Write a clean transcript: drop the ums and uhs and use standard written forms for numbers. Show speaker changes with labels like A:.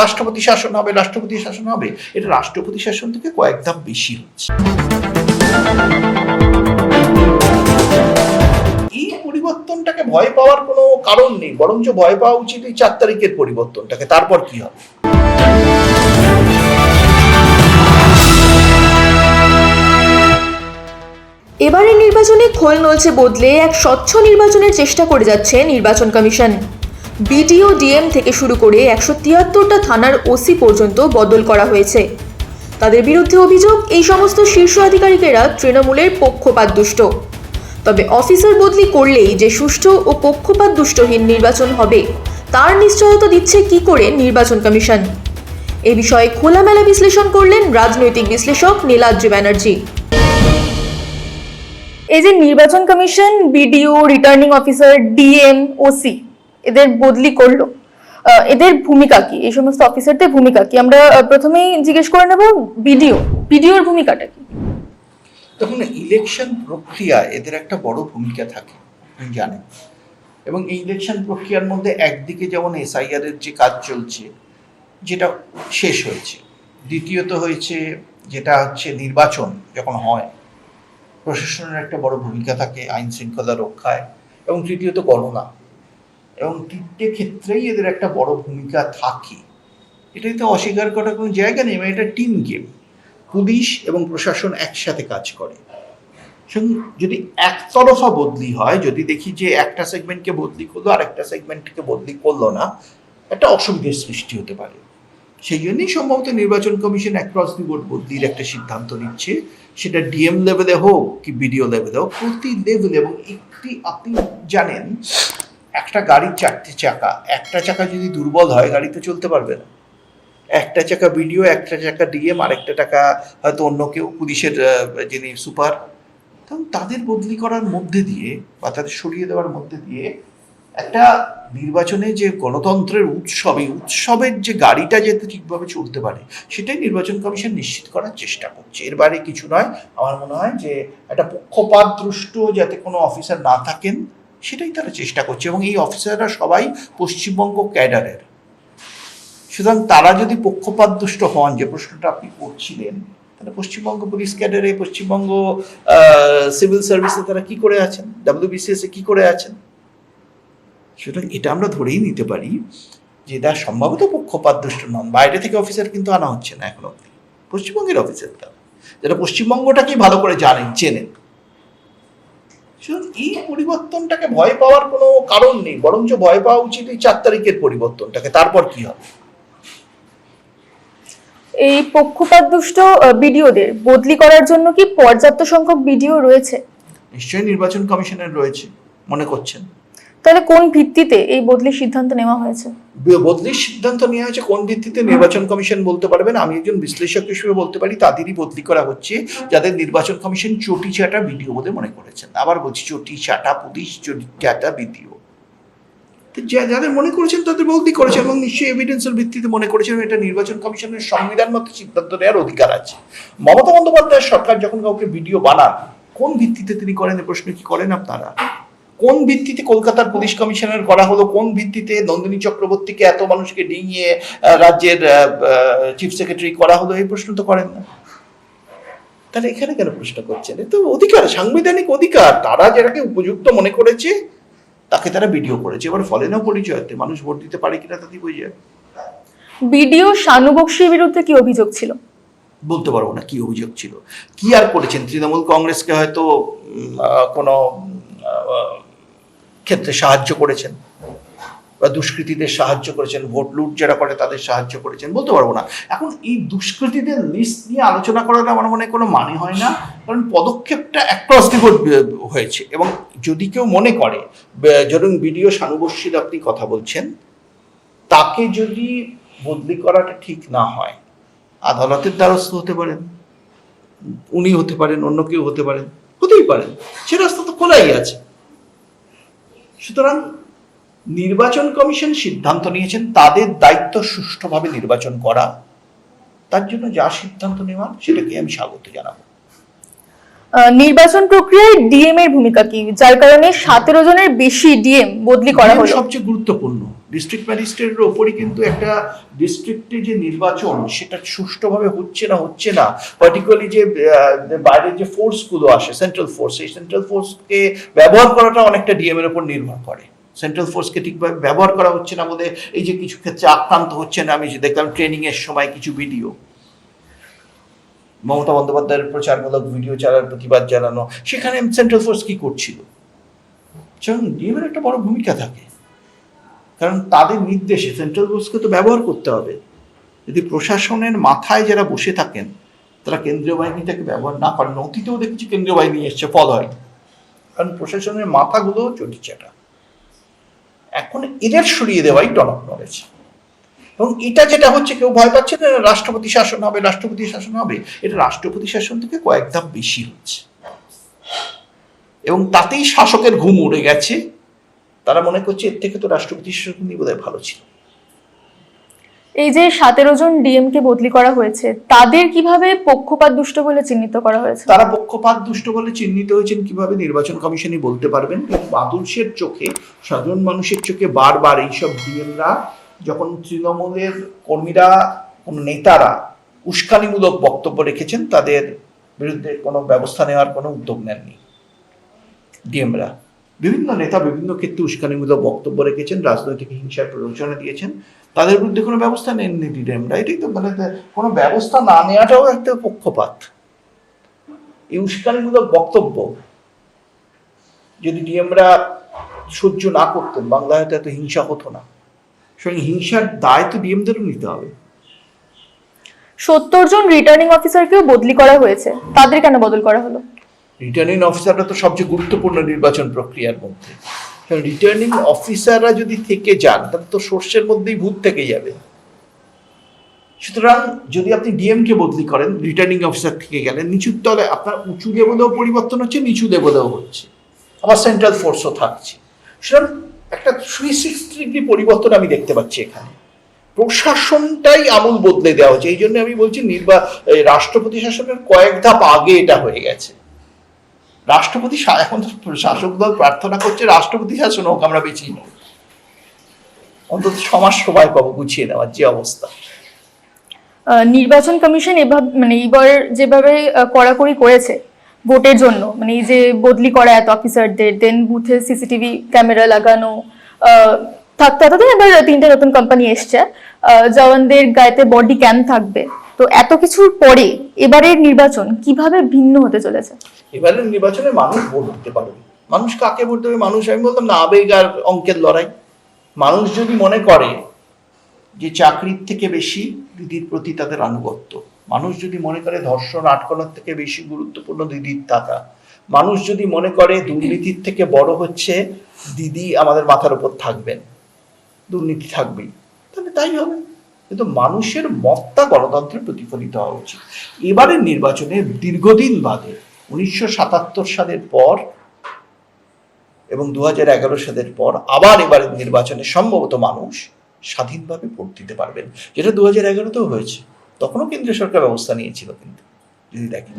A: রাষ্ট্রপতি শাসন হবে, রাষ্ট্রপতি শাসন হবে, এটা রাষ্ট্রপতি শাসন থেকে কয়েক ধাপ বেশি হচ্ছে। এই পরিবর্তনটাকে ভয় পাওয়ার কোনো কারণ নেই, বরঞ্চ ভয় পাওয়া উচিত এই 4 তারিখের পরিবর্তনটাকে। তারপর কি হবে?
B: এবারে নির্বাচনে খোল নলছে বদলে এক স্বচ্ছ নির্বাচনের চেষ্টা করে যাচ্ছে নির্বাচন কমিশন। বিডিও ডিএম থেকে শুরু করে 173টা থানার ওসি পর্যন্ত বদল করা হয়েছে। তাদের বিরুদ্ধে অভিযোগ, এই সমস্ত শীর্ষ আধিকারিকেরা তৃণমূলের পক্ষপাতদুষ্ট। তবে অফিসার বদলি করলেই যে সুষ্ঠু ও পক্ষপাতদুষ্টহীন নির্বাচন হবে তার নিশ্চয়তা দিচ্ছে কি করে নির্বাচন কমিশন? এ বিষয়ে খোলামেলা বিশ্লেষণ করলেন রাজনৈতিক বিশ্লেষক নীলাদ্রি ব্যানার্জি। এই যে নির্বাচন commission BDO, returning officer, DM, OC এদের বদলি করলো, এদের ভূমিকা কি? এই সমস্ত অফিসারদের ভূমিকা কি? আমরা প্রথমেই জিজ্ঞেস করে নেব বিডিওর ভূমিকাটা কি?
A: তখন ইলেকশন প্রক্রিয়া এদের একটা বড় ভূমিকা থাকে, আপনি জানেন। এবং এই ইলেকশন প্রক্রিয়ার মধ্যে একদিকে যেমন এসআইআর এর যে কাজ চলছে, যেটা শেষ হয়েছে, দ্বিতীয়ত হয়েছে যেটা হচ্ছে নির্বাচন যখন হয় প্রশাসনের একটা বড় ভূমিকা থাকে আইন শৃঙ্খলা রক্ষায়, এবং তৃতীয়ত গণনা, এবং তিনটে ক্ষেত্রেই এদের একটা বড় ভূমিকা থাকে। এটাই তো অস্বীকার করার কোনো জায়গা নেই। এটা টিম গেম, পুলিশ এবং প্রশাসন একসাথে কাজ করে। যদি একতরফা বদলি হয়, যদি দেখি যে একটা সেগমেন্টকে বদলি করলো আর একটা সেগমেন্টকে বদলি করলো না, একটা অসুবিধার সৃষ্টি হতে পারে। সেই জন্যই সম্ভবত নির্বাচন কমিশন অ্যাক্রস দি বোর্ড বদলির একটা সিদ্ধান্ত নিচ্ছে, সেটা ডিএম লেভেলে হোক কি বিডিও লেভেলে হোক, প্রতি লেভেলে। এবং একটি আপনি জানেন, একটা গাড়ির 4টে চাকা, একটা চাকা যদি দুর্বল হয় গাড়ি তো চলতে পারবে না। একটা চাকা বিডিও, একটা চাকা ডিএম, আর একটা চাকা হয়তো অন্য কেউ, পুলিশের যিনি সুপার, তখন তাদের বদলি করার মধ্যে দিয়ে বা তাদের সরিয়ে দেওয়ার মধ্যে দিয়ে একটা নির্বাচনে যে গণতন্ত্রের উৎসব, এই উৎসবের যে গাড়িটা যাতে ঠিকভাবে চলতে পারে সেটাই নির্বাচন কমিশন নিশ্চিত করার চেষ্টা করছে। এর বাইরে কিছু নয়। আমার মনে হয় যে একটা পক্ষপাতদুষ্ট যাতে কোনো অফিসার না থাকেন সেটাই তারা চেষ্টা করছে। এবং এই অফিসাররা সবাই পশ্চিমবঙ্গ ক্যাডারের। সুতরাং তারা যদি পক্ষপাতদুষ্ট হন, যে প্রশ্নটা আপনি করছিলেন, তাহলে পশ্চিমবঙ্গ পুলিশ ক্যাডারে, পশ্চিমবঙ্গ সিভিল সার্ভিসে তারা কি করে আছেন, WBCS এ কি করে আছেন? সুতরাং এটা আমরা ধরেই নিতে পারি যে তার সম্ভবত পক্ষপাতদুষ্ট নন। বাইরে থেকে অফিসার কিন্তু আনা হচ্ছে না এখন অব্দি, পশ্চিমবঙ্গের অফিসার তারা, যারা পশ্চিমবঙ্গটাকে ভালো করে জানেন, চেনেন। এই পরিবর্তনটাকে ভয় পাওয়ার কোনো কারণ নেই, বরঞ্চ ভয় পাওয়া উচিত এই 4 তারিখের পরিবর্তনটাকে। তারপর কি হবে?
B: এই পক্ষপাতদুষ্ট বিডিওদের বদলি করার জন্য কি পর্যাপ্ত সংখ্যক বিডিও রয়েছে?
A: নিশ্চয়ই নির্বাচন কমিশনের রয়েছে, মনে করছেন।
B: তাহলে কোন ভিত্তিতে এই বদলির সিদ্ধান্ত নেওয়া হয়েছে?
A: বদলির সিদ্ধান্ত নেওয়া হয়েছে কোন ভিত্তিতে নির্বাচন কমিশন বলতে পারবেন। আমি একজন বিশ্লেষক হিসেবে বলতে পারি তাদেরই বদলি করা হচ্ছে যাদের নির্বাচন কমিশন চটি চাটা বিডিও বলে মনে করেছেন। আবার বলছি, চটি চাটা পুলিশ, চটি চাটা বিডিও, যাদের মনে করেছেন তাদের বদলি করেছেন, এবং নিশ্চয়ই এভিডেন্সের ভিত্তিতে মনে করেছেন। এটা নির্বাচন কমিশনের সংবিধান মতো সিদ্ধান্ত নেওয়ার অধিকার আছে। মমতা বন্দ্যোপাধ্যায়ের সরকার যখন কাউকে বিডিও বানান, কোন ভিত্তিতে তিনি করেন? এই প্রশ্ন কি করেন আপনারা? কোন ভিত্তিতে কলকাতার পুলিশ কমিশনার করা হলো? কোন ভিত্তিতে নন্দিনী চক্রবর্তীকে এত মানুষকে ডিঙিয়ে রাজ্যের চিফ সেক্রেটারি করা হলো? এই প্রশ্ন তো করেন না। তাহলে এখানে কেন প্রশ্ন করছেন? এ তো অধিকার, সাংবিধানিক অধিকার। তারা যারাকে উপযুক্ত মনে করেছে তাকে তারা বিডিও করেছে। এবার ফলে না পরিচয়তে মানুষ ভোট দিতে পারে কিনা তাতেই বোঝা যায়।
B: বিডিও শানু বক্সির বিরুদ্ধে কি অভিযোগ ছিল?
A: বলতে পারবো না কি অভিযোগ ছিল, কি আর করেছেন। তৃণমূল কংগ্রেসকে হয়তো কোনো ক্ষেত্রে সাহায্য করেছেন, বা দুষ্কৃতীদের সাহায্য করেছেন, ভোট লুট যারা করে তাদের সাহায্য করেছেন, বলতে পারবো না। এখন এই দুষ্কৃতীদের লিস্ট নিয়ে আলোচনা করার আমার মনে কোনো মানে হয় না, কারণ পদক্ষেপটা অ্যাক্রস দি বোর্ড হয়েছে। এবং যদি কেউ মনে করে, ধরুন বিডিও শানু বক্সির আপনি কথা বলছেন, তাকে যদি বদলি করাটা ঠিক না হয়, আদালতের দ্বারস্থ হতে পারেন, উনি হতে পারেন, অন্য কেউ হতে পারেন, হতেই পারেন, সে রাস্তা তো খোলাই আছে। সুতরাং নির্বাচন কমিশন সিদ্ধান্ত নিয়েছেন, তাদের দায়িত্ব সুষ্ঠুভাবে নির্বাচন করা। তার জন্য যা সিদ্ধান্ত নেওয়ার সেটাকে আমি স্বাগত জানাবো।
B: নির্বাচন প্রক্রিয়ায় ডিএম এর ভূমিকা কি, যার কারণে 17 জনের বেশি ডিএম বদলি করা হলো?
A: সবচেয়ে গুরুত্বপূর্ণ ডিস্ট্রিক্ট ম্যাজিস্ট্রেটের ওপরই কিন্তু একটা ডিস্ট্রিক্টে যে নির্বাচন সেটা সুষ্ঠুভাবে হচ্ছে না পার্টিকুলারলি যে বাইরের যে ফোর্সগুলো আসে সেন্ট্রাল ফোর্স, এই সেন্ট্রাল ফোর্সকে ব্যবহার করাটা অনেকটা ডিএম এর উপর নির্ভর করে। সেন্ট্রাল ফোর্সকে ঠিকভাবে ব্যবহার করা হচ্ছে না বলে এই যে কিছু ক্ষেত্রে আক্রান্ত হচ্ছে না, আমি যে দেখলাম ট্রেনিং এর সময় কিছু ভিডিও মমতা বন্দ্যোপাধ্যায়ের প্রচারমূলক ভিডিও চালার প্রতিবাদ জানানো, সেখানে সেন্ট্রাল ফোর্স কি করছিল? ডিএমের একটা বড় ভূমিকা থাকে, কারণ তাদের নির্দেশে সেন্ট্রাল ফোর্সকে তো ব্যবহার করতে হবে। যদি প্রশাসনের মাথায় যারা বসে থাকেন তারা কেন্দ্রীয় বাহিনীটাকে ব্যবহার না করেন, অতীতেও দেখেছি কেন্দ্রীয় বাহিনী এসছে, ফল হয়, কারণ প্রশাসনের মাথাগুলো চটিচাটা। এখন এদের সরিয়ে দেওয়াই টনক নড়েছে, এবং এটা যেটা হচ্ছে কেউ ভয় পাচ্ছে না রাষ্ট্রপতি শাসন হবে, রাষ্ট্রপতি শাসন হবে, এটা রাষ্ট্রপতি শাসন থেকে কয়েক ধাপ বেশি হচ্ছে, এবং তাতেই শাসকের ঘুম উড়ে গেছে। তারা মনে করছে এর থেকে তো রাষ্ট্রপতি শাসনই বোধহয় ভালো ছিল।
B: এই যে 17 জন ডিএম কে বদলি করা হয়েছে, তাদের কিভাবে পক্ষপাত দুষ্ট বলে চিহ্নিত করা হয়েছে?
A: তারা পক্ষপাত দুষ্ট বলে চিহ্নিত হয়েছেন কিভাবে নির্বাচন কমিশনই বলতে পারবেন, কিন্তু মানুষের চোখে, সাধারণ মানুষের চোখে বারবার এইসব ডিএমরা যখন তৃণমূলের কর্মীরা, কোনো নেতারা উস্কানিমূলক বক্তব্য রেখেছেন, তাদের বিরুদ্ধে কোনো ব্যবস্থা নেওয়ার কোনো উদ্যোগ নেননি। ডিএমরা, বিভিন্ন নেতা বিভিন্ন ক্ষেত্রে উস্কানিমূলক বক্তব্য রেখেছেন, রাজনৈতিক হিংসার প্ররোচনা দিয়েছেন, তাদের বিরুদ্ধে কোনো ব্যবস্থা নেননি ডিএমরা। এটাই তো মানে কোনো ব্যবস্থা না নেওয়াটাও একটা পক্ষপাত। এই উস্কানিমূলক বক্তব্য যদি ডিএমরা সহ্য না করতেন, বাংলায় এত হিংসা হতো না। সুতরাং হিংসার দায় তো ডিএমদেরও নিতে হবে।
B: 70 জন রিটার্নিং অফিসারকেও বদলি করা হয়েছে, তাদের কেন বদল করা হলো?
A: রিটার্নিং অফিসাররা তো সবচেয়ে গুরুত্বপূর্ণ নির্বাচন প্রক্রিয়ার মধ্যে। রিটার্নিং অফিসাররা যদি থেকে যান তাহলে তো সোর্সের মধ্যেই ভূত থেকে যাবে। সুতরাং যদি আপনি ডিএম কে বদলি করেন, রিটার্নিং অফিসার থেকে গেলেন, নিচুর তলে আপনার উঁচু লেভেলেও পরিবর্তন হচ্ছে, নিচু লেভেলেও হচ্ছে, আবার সেন্ট্রাল ফোর্সও থাকছে। সুতরাং একটা 360 ডিগ্রি পরিবর্তন আমি দেখতে পাচ্ছি এখানে। প্রশাসনটাই আমূল বদলে দেওয়া হচ্ছে। এই জন্য আমি বলছি রাষ্ট্রপতি শাসনের কয়েক ধাপ আগে এটা হয়ে গেছে। রাষ্ট্রপতি এখন শাসক দল প্রার্থনা করছে রাষ্ট্রপতি শাসন হোক, আমরা বেঁচে নেব, অন্তত সমাজ সবাই পাবো গুছিয়ে নেওয়ার যে অবস্থা।
B: নির্বাচন কমিশন এবার যেভাবে কড়াকড়ি করেছে ভোটের জন্য, মানে এই যে বদলি করা এত অফিসারদের, দেন বুথে সিসিটিভি ক্যামেরা লাগানো থাকতে এতদিন, এবার 3টে নতুন কোম্পানি এসছে, জওয়ানদের গায়েতে বডি ক্যাম থাকবে, তো এত কিছুর পরে এবারের নির্বাচন কিভাবে ভিন্ন হতে চলেছে?
A: এবারের নির্বাচনে মানুষ ভোট দিতে পারবে। মানুষ কাকে ভোট দেবে? মানুষ, আমি বলতাম না আবেগ আর অঙ্কের লড়াই। মানুষ যদি মনে করে যে চাকরির থেকে বেশি দিদির প্রতি তাদের আনুগত্য, মানুষ যদি মনে করে ধর্ষণ আটকানোর থেকে বেশি গুরুত্বপূর্ণ দিদির থাকা, মানুষ যদি মনে করে দুর্নীতির থেকে বড় হচ্ছে দিদি আমাদের মাথার উপর থাকবেন, দুর্নীতি থাকবেই, তাহলে তাই হবে। কিন্তু মানুষের মতটা গণতন্ত্রে প্রতিফলিত হওয়া উচিত। এবারের নির্বাচনে দীর্ঘদিন বাদে 1977 সালের পর এবং 2011 সালের পর আবার এবারের নির্বাচনে সম্ভবত মানুষ স্বাধীনভাবে ভোট দিতে পারবেন, যেটা 2011তেও হয়েছে। তখনও কেন্দ্রীয় সরকার ব্যবস্থা নিয়েছিল, কিন্তু যদি দেখেন